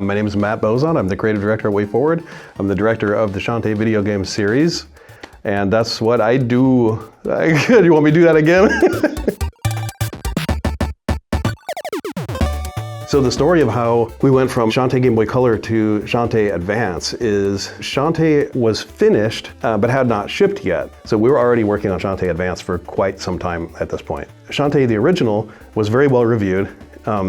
My name is Matt Bozon. I'm the creative director at WayForward. I'm the director of the Shantae video game series, and that's what I do. You want me to do that again? So the story of how we went from Shantae Game Boy Color to Shantae Advance is Shantae was finished, but had not shipped yet. So we were already working on Shantae Advance for quite some time at this point. Shantae, the original, was very well reviewed.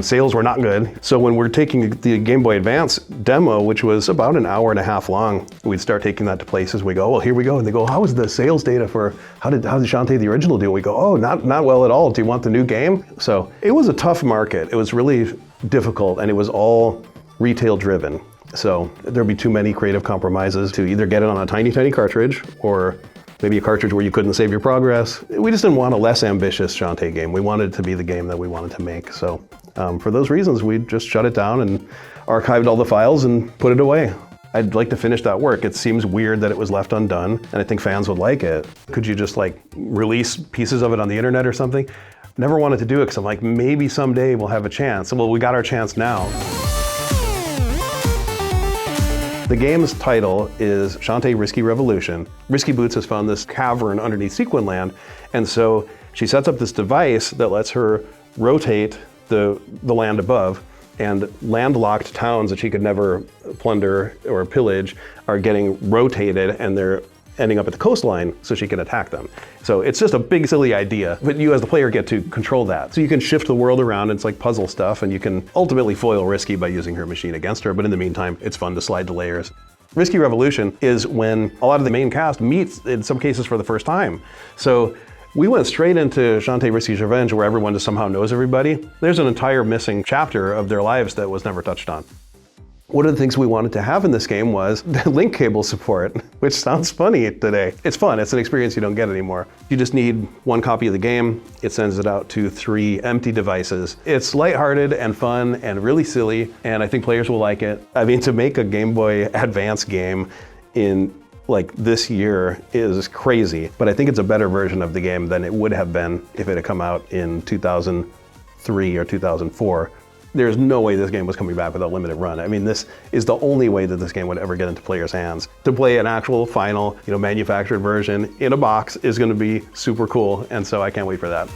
Sales were not good. So when we're taking the Game Boy Advance demo, which was about an hour and a half long, we'd start taking that to places. We go, well, here we go. And they go, how was the sales data for, how did Shantae the original do? We go, oh, not well at all. Do you want the new game? So it was a tough market. It was really difficult, and it was all retail driven. So there'd be too many creative compromises to either get it on a tiny cartridge, or maybe a cartridge where you couldn't save your progress. We just didn't want a less ambitious Shantae game. We wanted it to be the game that we wanted to make. So for those reasons, we just shut it down and archived all the files and put it away. I'd like to finish that work. It seems weird that it was left undone, and I think fans would like it. Could you just like release pieces of it on the internet or something? Never wanted to do it because I'm like, maybe someday we'll have a chance. Well, we got our chance now. The game's title is Shantae Risky Revolution. Risky Boots has found this cavern underneath Sequin Land, and so she sets up this device that lets her rotate the land above, and landlocked towns that she could never plunder or pillage are getting rotated, and they're ending up at the coastline so she can attack them. So it's just a big silly idea, but you as the player get to control that. So you can shift the world around, it's like puzzle stuff, and you can ultimately foil Risky by using her machine against her, but in the meantime, it's fun to slide the layers. Risky Revolution is when a lot of the main cast meets, in some cases for the first time. So we went straight into Shantae Risky's Revenge, where everyone just somehow knows everybody. There's an entire missing chapter of their lives that was never touched on. One of the things we wanted to have in this game was the link cable support, which sounds funny today. It's fun, it's an experience you don't get anymore. You just need one copy of the game, it sends it out to 3 empty devices. It's lighthearted and fun and really silly, and I think players will like it. I mean, to make a Game Boy Advance game in like this year is crazy, but I think it's a better version of the game than it would have been if it had come out in 2003 or 2004. There's no way this game was coming back with a limited run. I mean, this is the only way that this game would ever get into players' hands. To play an actual final, manufactured version in a box is gonna be super cool, and so I can't wait for that.